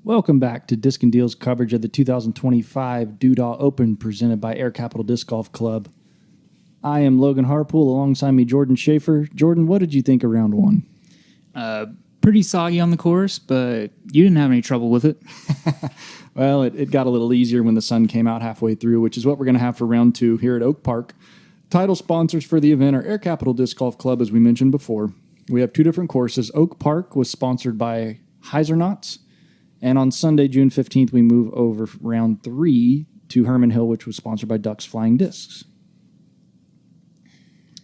Welcome back to Disc and Deal's coverage of the 2025 Doodah Open presented by Air Capital Disc Golf Club. I am Logan Harpool. Alongside me, Jordan Shafer. Jordan, what did you think of round one? Pretty soggy on the course, but you didn't have any trouble with it. Well, it got a little easier when the sun came out halfway through, which is what we're going to have for round two here at Oak Park. Title sponsors for the event are Air Capital Disc Golf Club, as we mentioned before. We have two different courses. Oak Park was sponsored by Heisernauts. And on Sunday, June 15th, we move over round three to Herman Hill, which was sponsored by Ducks Flying Discs.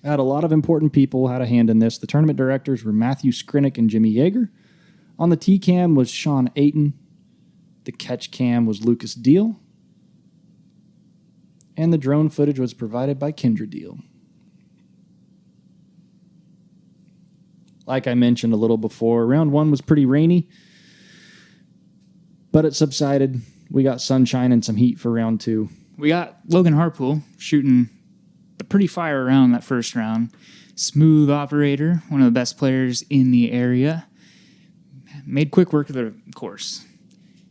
Had a lot of important people had a hand in this. The tournament directors were Matthew Skrinick and Jimmy Yeager. On the tee cam was Sean Aiton. The catch cam was Lucas Deal. And the drone footage was provided by Kendra Deal. Like I mentioned a little before, round one was pretty rainy, but it subsided. We got sunshine and some heat for round two. We got Logan Harpool shooting a pretty fire round that first round. Smooth operator, one of the best players in the area. Made quick work of the course.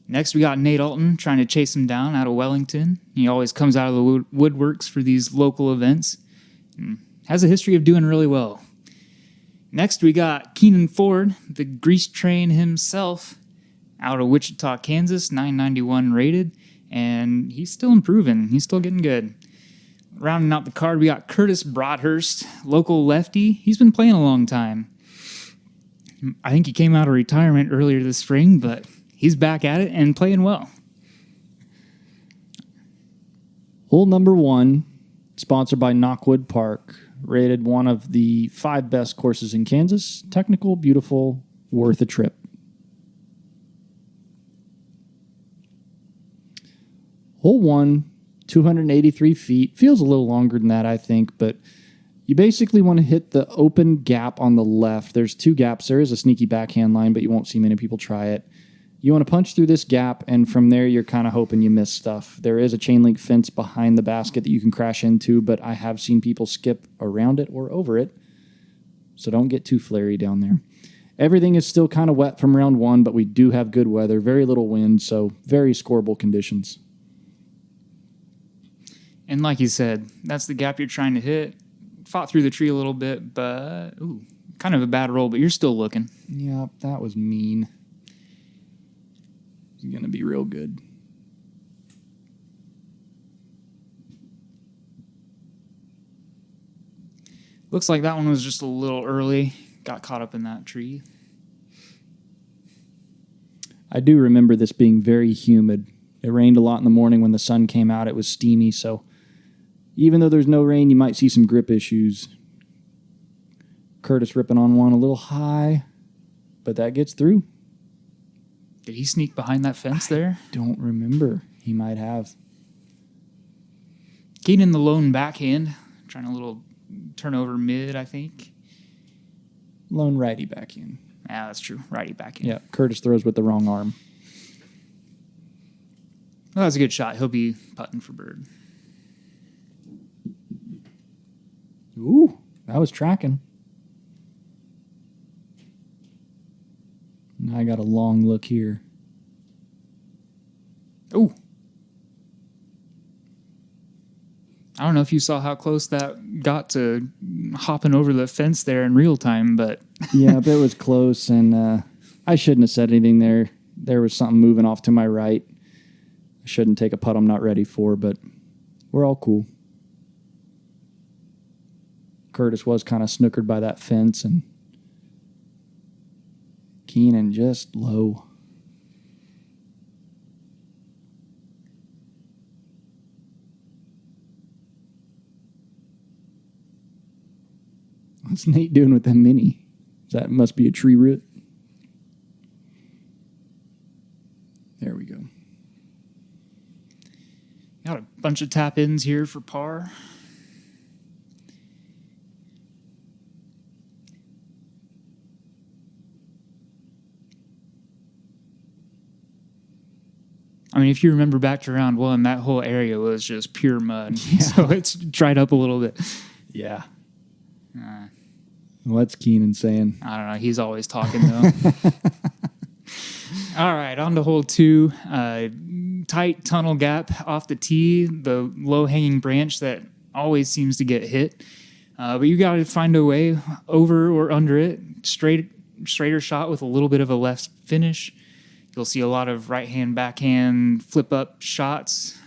Next, we got Nate Allton trying to chase him down out of Wellington. He always comes out of the woodworks for these local events. Has a history of doing really well. Next, we got Keehnan Ford, the grease train himself, out of Wichita, Kansas, 991 rated, and he's still improving. He's still getting good. Rounding out the card, we got Curtis Broadhurst, local lefty. He's been playing a long time. I think he came out of retirement earlier this spring, but he's back at it and playing well. Hole number one, sponsored by Knockwood Park, rated one of the 5 best courses in Kansas. Technical, beautiful, worth a trip. Hole one, 283 feet. Feels a little longer than that, I think, but you basically want to hit the open gap on the left. There's 2 gaps. There is a sneaky backhand line, but you won't see many people try it. You want to punch through this gap, and from there, you're kind of hoping you miss stuff. There is a chain link fence behind the basket that you can crash into, but I have seen people skip around it or over it, so don't get too flary down there. Everything is still kind of wet from round one, but we do have good weather, very little wind, so very scoreable conditions. And like you said, that's the gap you're trying to hit. Fought through the tree a little bit, but kind of a bad roll, but you're still looking. Yep, that was mean. It's going to be real good. Looks like that one was just a little early. Got caught up in that tree. I do remember this being very humid. It rained a lot in the morning when the sun came out. It was steamy, so even though there's no rain, you might see some grip issues. Curtis ripping on one a little high, but that gets through. Did he sneak behind that fence there? Don't remember. He might have. Keehnan the lone backhand, trying a little turnover mid, I think. Lone righty backhand. Yeah, that's true. Righty backhand. Yeah, Curtis throws with the wrong arm. Well, that was a good shot. He'll be putting for bird. Ooh, that was tracking. Now I got a long look here. Ooh. I don't know if you saw how close that got to hopping over the fence there in real time, but... Yeah, but it was close, and I shouldn't have said anything there. There was something moving off to my right. I shouldn't take a putt I'm not ready for, but we're all cool. Curtis was kind of snookered by that fence, and Keehnan just low. What's Nate doing with that mini? That must be a tree root. There we go. Got a bunch of tap-ins here for par. I mean, if you remember back to round one, that whole area was just pure mud. Yeah. So it's dried up a little bit. Yeah. What's Keehnan saying? I don't know. He's always talking, though. All right, on to hole 2. Tight tunnel gap off the tee, the low-hanging branch that always seems to get hit. But you got to find a way over or under it. Straighter shot with a little bit of a left finish. You'll see a lot of right-hand, backhand, flip-up shots,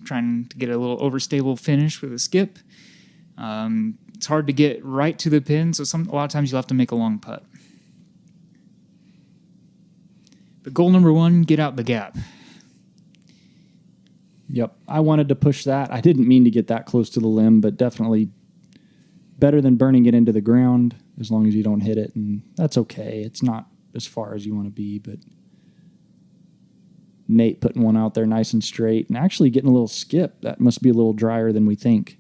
trying to get a little overstable finish with a skip. It's hard to get right to the pin, so a lot of times you'll have to make a long putt. But goal number 1, get out the gap. Yep, I wanted to push that. I didn't mean to get that close to the limb, but definitely better than burning it into the ground as long as you don't hit it, and that's okay. It's not as far as you want to be, but Nate putting one out there nice and straight and actually getting a little skip. That must be a little drier than we think.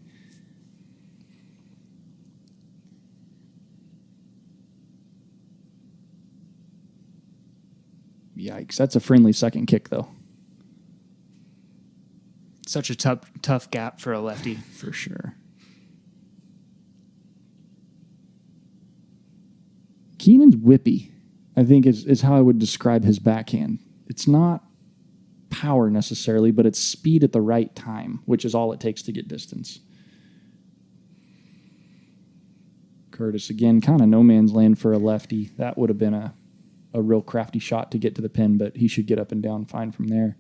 Yikes, that's a friendly second kick, though. Such a tough gap for a lefty. For sure. Keehnan's whippy, I think, is how I would describe his backhand. It's not power necessarily, but it's speed at the right time, which is all it takes to get distance. Curtis, again, kind of no man's land for a lefty. That would have been a real crafty shot to get to the pin, but he should get up and down fine from there.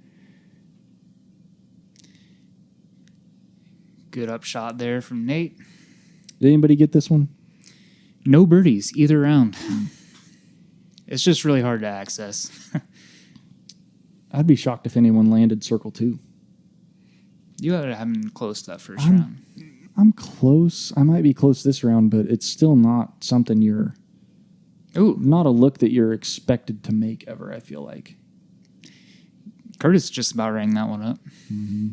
Good up shot there from Nate. Did anybody get this one? No birdies either round. It's just really hard to access. I'd be shocked if anyone landed circle 2. You had to have him close to that first round. I'm close. I might be close this round, but it's still not something you're... Ooh. Not a look that you're expected to make ever, I feel like. Curtis just about rang that one up. Mm-hmm.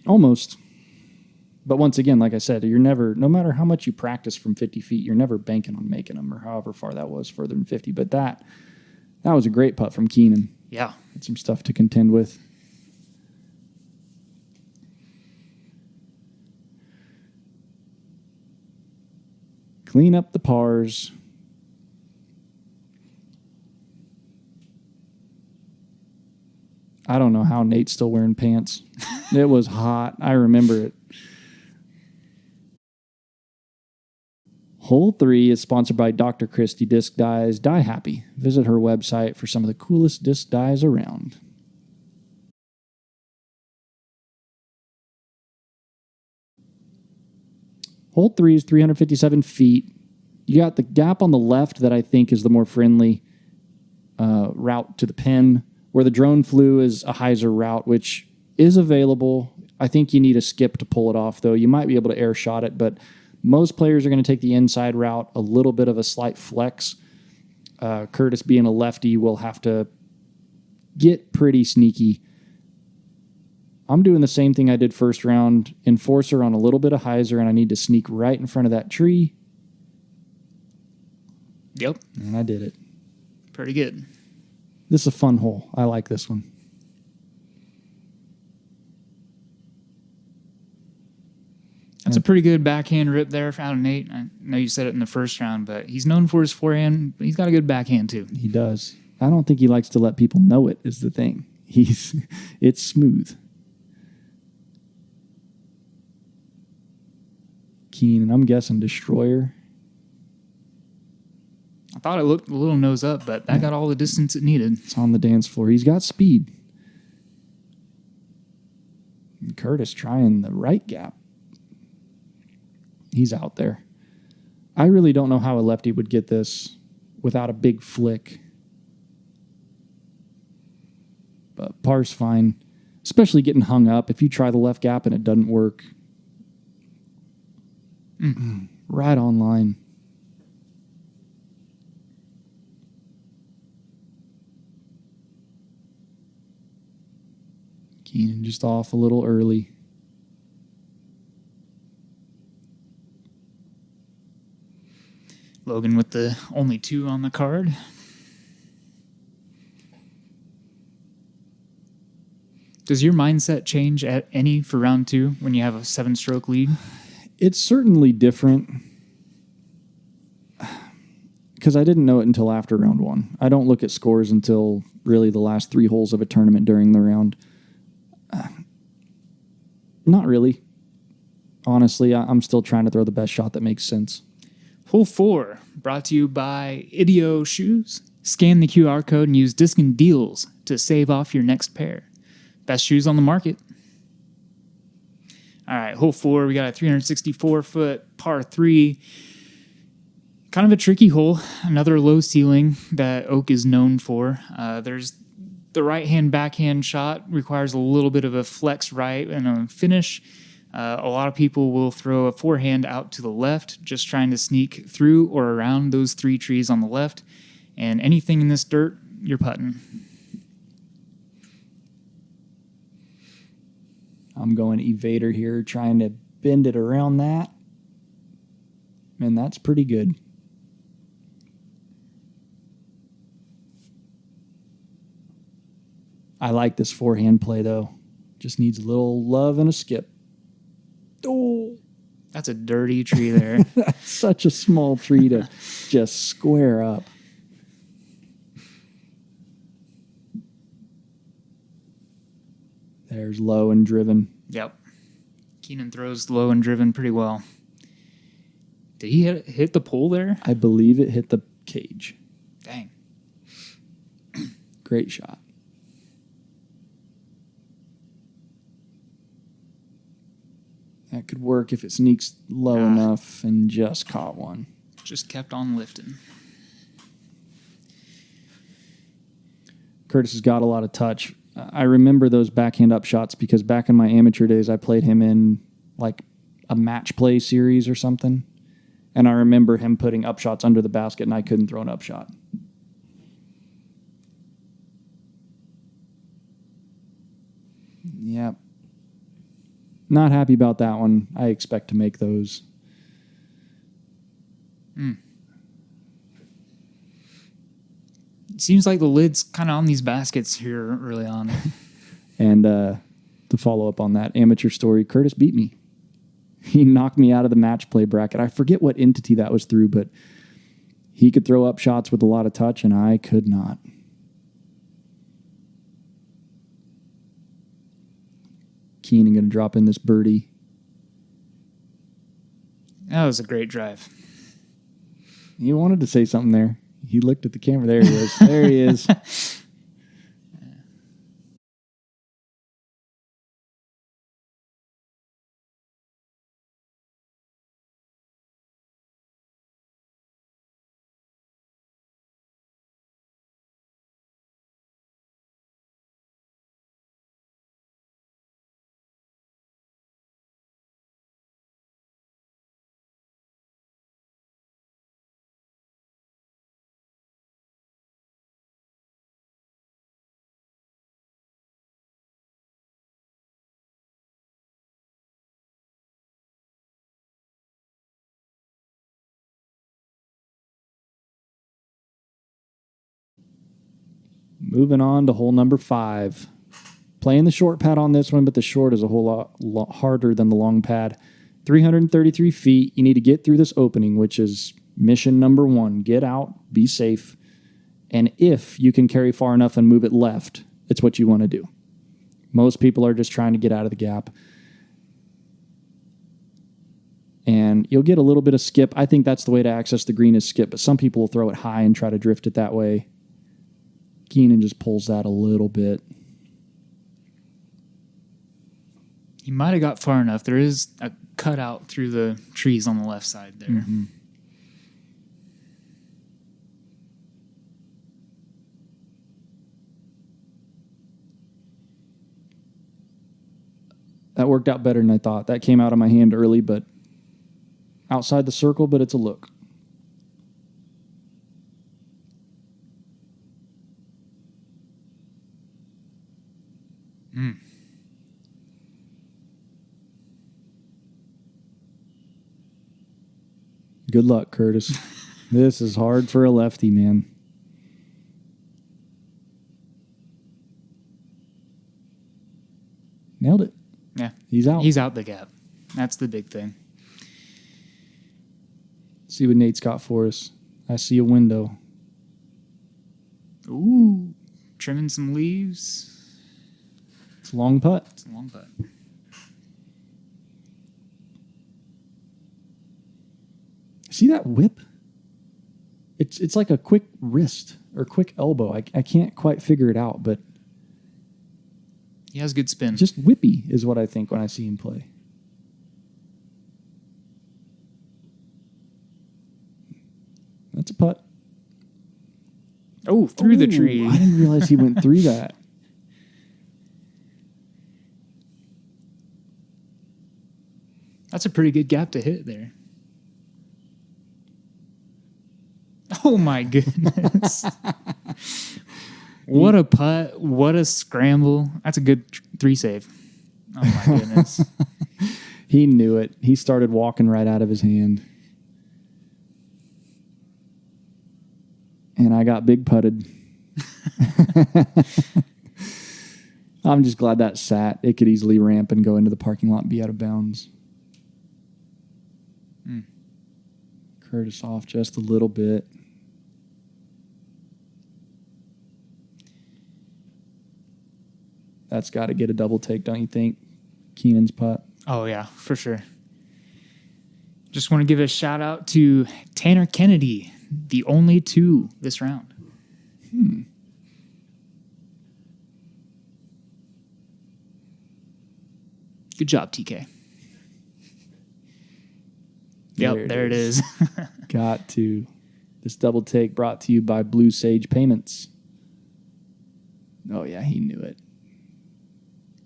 Almost. But once again, like I said, you're never, no matter how much you practice from 50 feet, you're never banking on making them, or however far that was, further than 50. But that was a great putt from Keehnan. Yeah. Had some stuff to contend with. Clean up the pars. I don't know how Nate's still wearing pants. It was hot. I remember it. Hole 3 is sponsored by Dr. Christie Disc Dyes. Die Happy. Visit her website for some of the coolest disc dyes around. Hole 3 is 357 feet. You got the gap on the left that I think is the more friendly route to the pin, where the drone flew is a hyzer route, which is available. I think you need a skip to pull it off, though. You might be able to air shot it, but most players are going to take the inside route, a little bit of a slight flex. Curtis, being a lefty, will have to get pretty sneaky. I'm doing the same thing I did first round. Enforcer on a little bit of hyzer, and I need to sneak right in front of that tree. Yep. And I did it. Pretty good. This is a fun hole. I like this one. That's a pretty good backhand rip there out of Nate. I know you said it in the first round, but he's known for his forehand, but he's got a good backhand too. He does. I don't think he likes to let people know it is the thing. It's smooth. Keehnan, I'm guessing Destroyer. I thought it looked a little nose up, but that got all the distance it needed. It's on the dance floor. He's got speed. And Curtis trying the right gap. He's out there. I really don't know how a lefty would get this without a big flick. But par's fine, especially getting hung up. If you try the left gap and it doesn't work, right on line. Keehnan just off a little early. Logan with the only 2 on the card. Does your mindset change at any for round 2 when you have a 7-stroke lead? It's certainly different because I didn't know it until after round 1. I don't look at scores until really the last 3 holes of a tournament during the round. Not really. Honestly, I'm still trying to throw the best shot that makes sense. Hole 4, brought to you by Idio Shoes. Scan the QR code and use Discount Deals to save off your next pair. Best shoes on the market. All right, hole 4, we got a 364-foot par 3. Kind of a tricky hole. Another low ceiling that Oak is known for. There's the right-hand backhand shot requires a little bit of a flex right and a finish. A lot of people will throw a forehand out to the left, just trying to sneak through or around those 3 trees on the left. And anything in this dirt, you're putting. I'm going evader here, trying to bend it around that. And that's pretty good. I like this forehand play, though. Just needs a little love and a skip. Oh, that's a dirty tree there. That's such a small tree to just square up. There's low and driven. Yep. Keehnan throws low and driven pretty well. Did he hit the pole there? I believe it hit the cage. Dang. Great shot. That could work if it sneaks low enough and just caught one. Just kept on lifting. Curtis has got a lot of touch. I remember those backhand up shots because back in my amateur days, I played him in like a match play series or something. And I remember him putting up shots under the basket and I couldn't throw an up shot. Yep. Not happy about that one. I expect to make those. Seems like the lid's kind of on these baskets here early on. And to follow up on that amateur story, Curtis beat me. He knocked me out of the match play bracket. I forget what entity that was through, but he could throw up shots with a lot of touch, and I could not. Keehnan going to drop in this birdie. That was a great drive. He wanted to say something there. He looked at the camera. There he is. There he is. Moving on to hole number 5. Playing the short pad on this one, but the short is a whole lot harder than the long pad. 333 feet. You need to get through this opening, which is mission number 1. Get out, be safe. And if you can carry far enough and move it left, it's what you want to do. Most people are just trying to get out of the gap. And you'll get a little bit of skip. I think that's the way to access the green is skip, but some people will throw it high and try to drift it that way. Keehnan just pulls that a little bit. He might have got far enough. There is a cutout through the trees on the left side there. Mm-hmm. That worked out better than I thought. That came out of my hand early, but outside the circle, but it's a look. Good luck, Curtis. This is hard for a lefty, man. He's out. He's out the gap. That's the big thing. See what Nate's got for us. I see a window. Ooh, trimming some leaves. It's a long putt. It's a long putt. See that whip? It's like a quick wrist or quick elbow. I can't quite figure it out, but he has good spin. Just whippy is what I think when I see him play. That's a putt. Oh, through the tree. I didn't realize he went through that. That's a pretty good gap to hit there. Oh, my goodness. What a putt. What a scramble. That's a good 3 save. Oh, my goodness. He knew it. He started walking right out of his hand. And I got big putted. I'm just glad that sat. It could easily ramp and go into the parking lot and be out of bounds. Curtis off just a little bit. That's got to get a double take, don't you think? Keehnan's putt. Oh, yeah, for sure. Just want to give a shout out to Tanner Kennedy, the only 2 this round. Good job, TK. Yep, there it is. Got to. This double take brought to you by Blue Sage Payments. Oh, yeah, he knew it.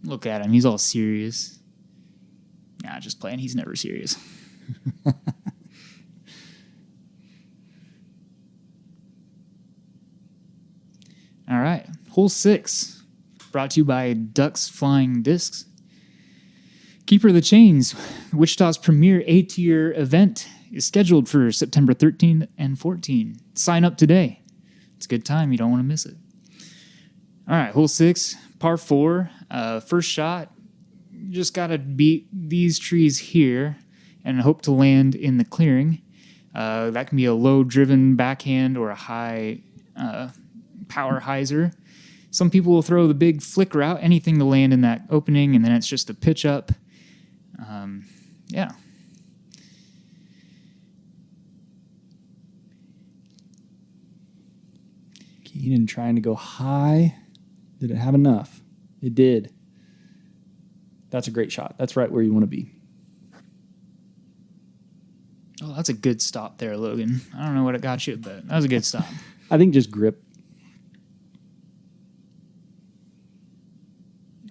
Look at him. He's all serious. Nah, just playing. He's never serious. All right. Hole 6. Brought to you by Ducks Flying Discs. Keeper of the Chains, Wichita's premier A-tier event, is scheduled for September 13th and 14th. Sign up today. It's a good time. You don't want to miss it. All right, hole 6, par 4. First shot, you just got to beat these trees here and hope to land in the clearing. That can be a low-driven backhand or a high power hyzer. Some people will throw the big flick route, anything to land in that opening, and then it's just a pitch up. Yeah. Keehnan trying to go high. Did it have enough? It did. That's a great shot. That's right where you want to be. Oh, that's a good stop there, Logan. I don't know what it got you, but that was a good stop. I think just grip.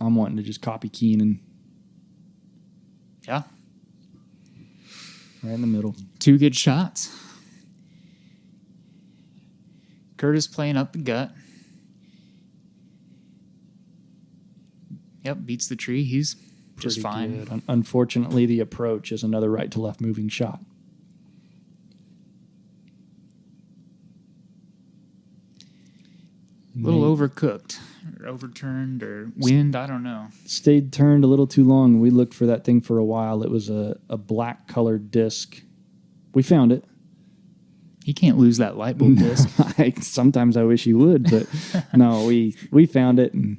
I'm wanting to just copy Keehnan. Yeah. Right in the middle. 2 good shots. Curtis playing up the gut. Yep, beats the tree. He's just fine. Good. Unfortunately, the approach is another right to left moving shot. A little overcooked or overturned or wind, I don't know. Stayed turned a little too long. We looked for that thing for a while. It was a black colored disc. We found it. He can't lose that light bulb disc. Sometimes I wish he would, but no, we found it and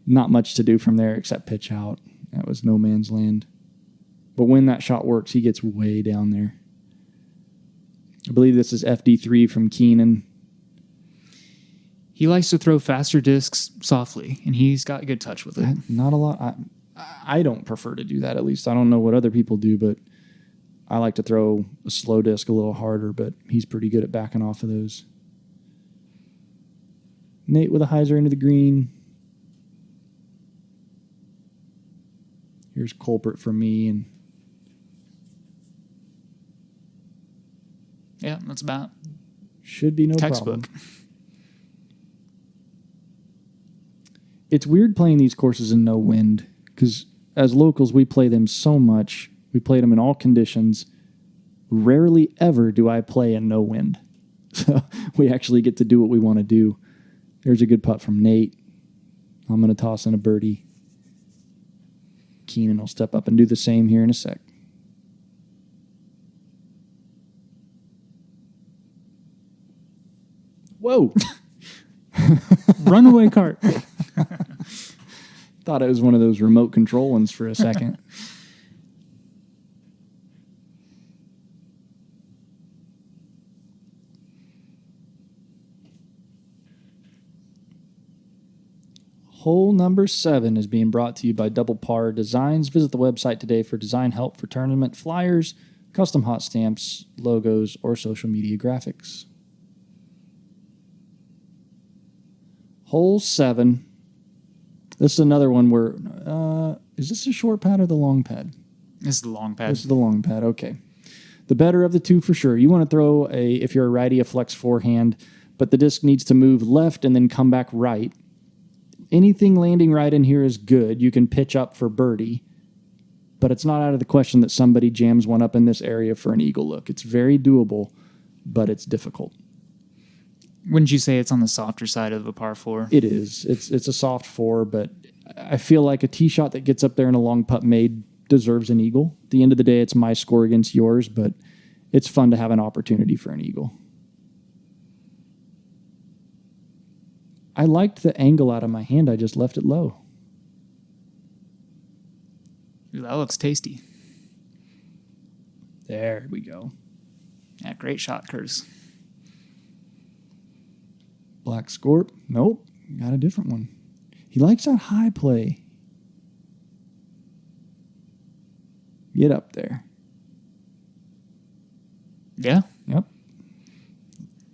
not much to do from there except pitch out. That was no man's land. But when that shot works, he gets way down there. I believe this is FD3 from Keehnan. He likes to throw faster discs softly, and he's got good touch with it. Not a lot. I don't prefer to do that, at least. I don't know what other people do, but I like to throw a slow disc a little harder, but he's pretty good at backing off of those. Nate with a hyzer into the green. Here's culprit for me. And yeah, that's about should be no textbook. problem. It's weird playing these courses in no wind because as locals, we play them so much. We played them in all conditions. Rarely ever do I play in no wind. So we actually get to do what we want to do. There's a good putt from Nate. I'm going to toss in a birdie. Keehnan will step up and do the same here in a sec. Whoa. Runaway cart. Thought it was one of those remote control ones for a second. Hole number 7 is being brought to you by Double Par Designs. Visit the website today for design help for tournament flyers, custom hot stamps, logos, or social media graphics. Hole 7. This is another one where, is this the short pad or the long pad? This is the long pad. This is the long pad, okay. The better of the two for sure. You want to throw if you're a righty, a flex forehand, but the disc needs to move left and then come back right. Anything landing right in here is good. You can pitch up for birdie, but it's not out of the question that somebody jams one up in this area for an eagle look. It's very doable, but it's difficult. Wouldn't you say it's on the softer side of a par 4? It is. It's a soft 4, but I feel like a tee shot that gets up there and a long putt made deserves an eagle. At the end of the day, it's my score against yours, but it's fun to have an opportunity for an eagle. I liked the angle out of my hand. I just left it low. Ooh, that looks tasty. There we go. Yeah, great shot, Curtis. Black Scorp. Nope. Got a different one. He likes that high play. Get up there. Yeah. Yep.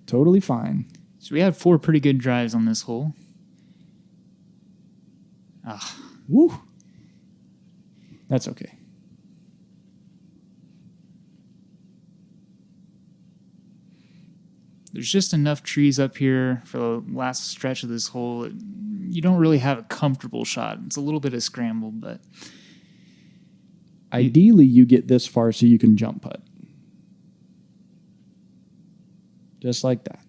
Totally fine. So we had 4 pretty good drives on this hole. Woo. That's okay. There's just enough trees up here for the last stretch of this hole. You don't really have a comfortable shot. It's a little bit of scramble, but... Ideally, you get this far so you can jump putt. Just like that.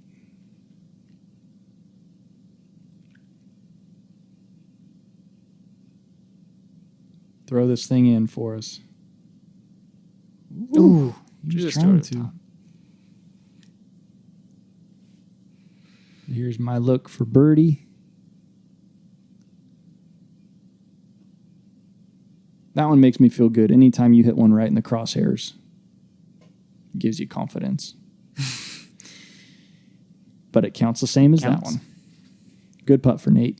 Throw this thing in for us. Ooh, He's just trying over the to. top. Here's my look for birdie. That one makes me feel good. Anytime you hit one right in the crosshairs, it gives you confidence. But it counts the same as that one. Good putt for Nate.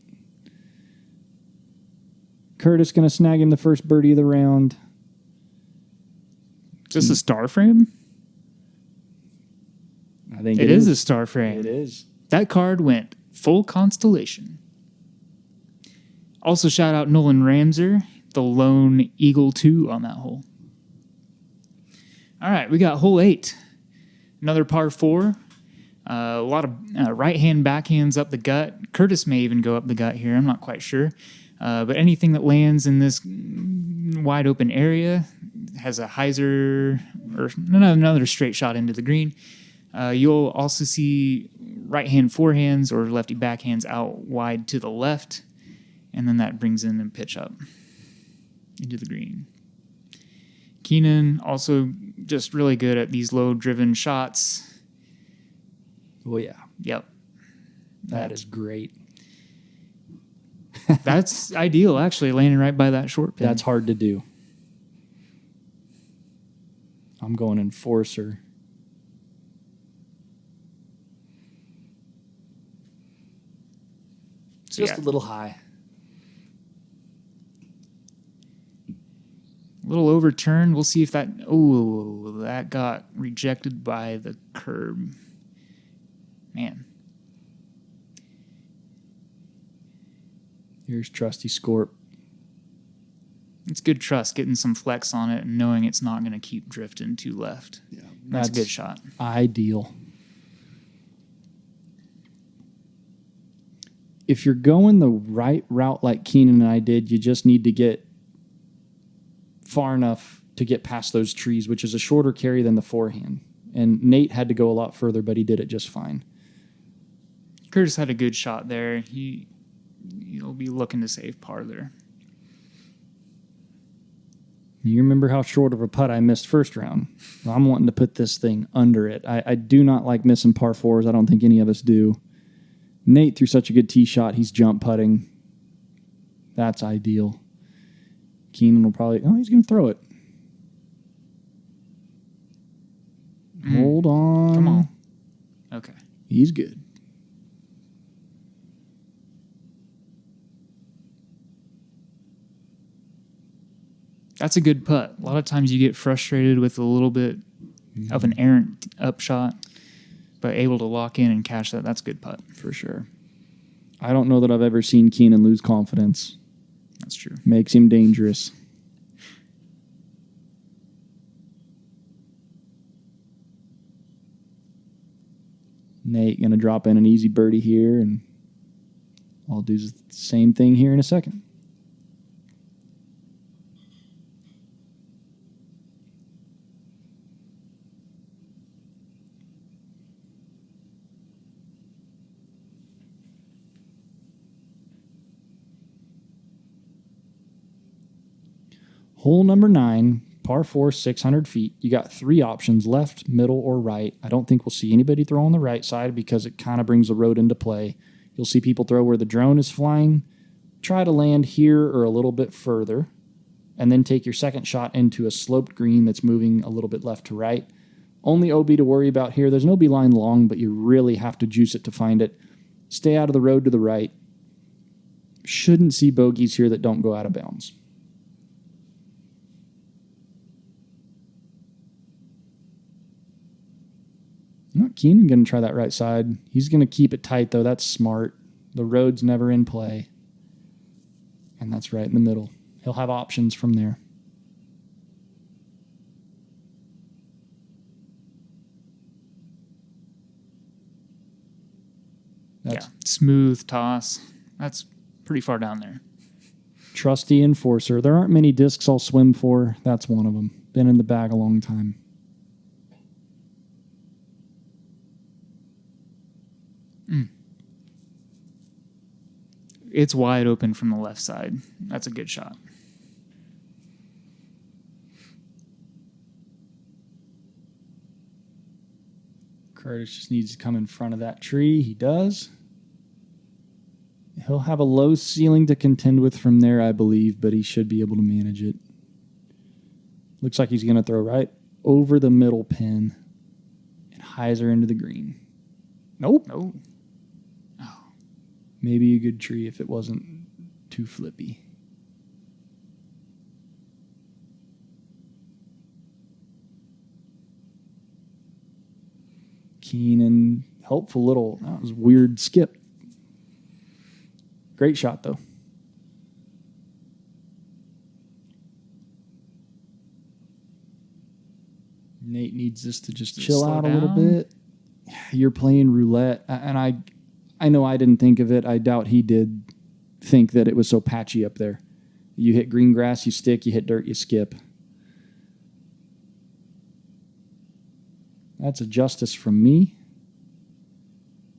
Curtis going to snag him the first birdie of the round. Is this a star frame? I think It is a star frame. It is. That card went full constellation. Also, shout out Nolan Ramser, the lone Eagle 2 on that hole. All right, we got hole 8. Another par 4. A lot of right-hand backhands up the gut. Curtis may even go up the gut here. I'm not quite sure. But anything that lands in this wide open area has a hyzer or another straight shot into the green. You'll also see right-hand forehands or lefty backhands out wide to the left, and then that brings in and pitch up into the green. Keehnan also just really good at these low-driven shots. Oh, yeah. Yep. That is great. That's ideal, actually, landing right by that short pin. That's hard to do. I'm going enforcer. Just a little high. A little overturned. We'll see if that... Oh, that got rejected by the curb. Man. Here's trusty Scorp. It's good trust, getting some flex on it and knowing it's not going to keep drifting to left. Yeah, That's a good shot. Ideal. If you're going the right route like Keehnan and I did, you just need to get far enough to get past those trees, which is a shorter carry than the forehand. And Nate had to go a lot further, but he did it just fine. Curtis had a good shot there. He'll be looking to save par there. You remember how short of a putt I missed first round? Well, I'm wanting to put this thing under it. I do not like missing par fours. I don't think any of us do. Nate threw such a good tee shot. He's jump putting. That's ideal. Keehnan will probably... Oh, he's going to throw it. Hold on. Come on. Okay. He's good. That's a good putt. A lot of times you get frustrated with a little bit of an errant upshot, but able to lock in and catch that, that's a good putt. For sure. I don't know that I've ever seen Keehnan lose confidence. That's true. Makes him dangerous. Nate going to drop in an easy birdie here, and I'll do the same thing here in a second. Hole number 9, par 4, 600 feet. You got 3 options, left, middle, or right. I don't think we'll see anybody throw on the right side because it kind of brings the road into play. You'll see people throw where the drone is flying. Try to land here or a little bit further, and then take your second shot into a sloped green that's moving a little bit left to right. Only OB to worry about here. There's no OB line long, but you really have to juice it to find it. Stay out of the road to the right. Shouldn't see bogeys here that don't go out of bounds. Keehnan going to try that right side. He's going to keep it tight, though. That's smart. The road's never in play. And that's right in the middle. He'll have options from there. That's smooth toss. That's pretty far down there. Trusty enforcer. There aren't many discs I'll swim for. That's one of them. Been in the bag a long time. It's wide open from the left side. That's a good shot. Curtis just needs to come in front of that tree. He does. He'll have a low ceiling to contend with from there, I believe, but he should be able to manage it. Looks like he's going to throw right over the middle pin and hyzer into the green. Nope. No. Maybe a good tree if it wasn't too flippy. Keehnan, helpful little, that was a weird skip. Great shot, though. Nate needs this to just chill out a little bit. You're playing roulette, and I know I didn't think of it. I doubt he did think that it was so patchy up there. You hit green grass, you stick. You hit dirt, you skip. That's a justice from me.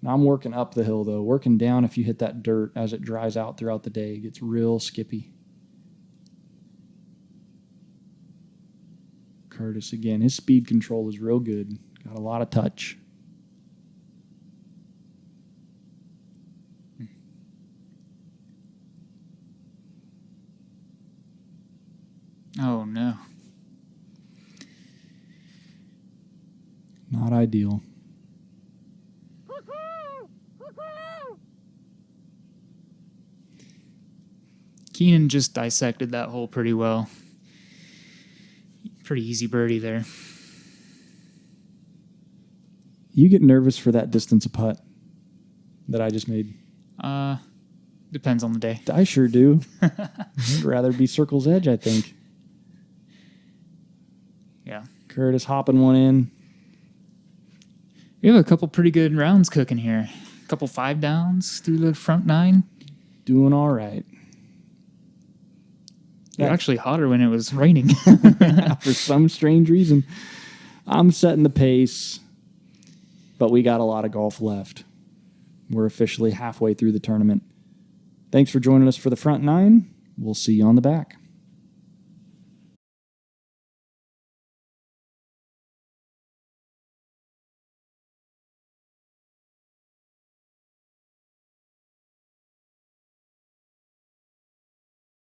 Now I'm working up the hill, though. Working down, if you hit that dirt as it dries out throughout the day, it gets real skippy. Curtis again. His speed control is real good. Got a lot of touch. Oh, no. Not ideal. Keehnan just dissected that hole pretty well. Pretty easy birdie there. You get nervous for that distance of putt that I just made? Depends on the day. I sure do. I'd rather be circle's edge, I think. Yeah. Curtis hopping one in. We have a couple pretty good rounds cooking here. A couple 5 downs through the front 9. Doing all right. It was actually hotter when it was raining. For some strange reason. I'm setting the pace, but we got a lot of golf left. We're officially halfway through the tournament. Thanks for joining us for the front 9. We'll see you on the back.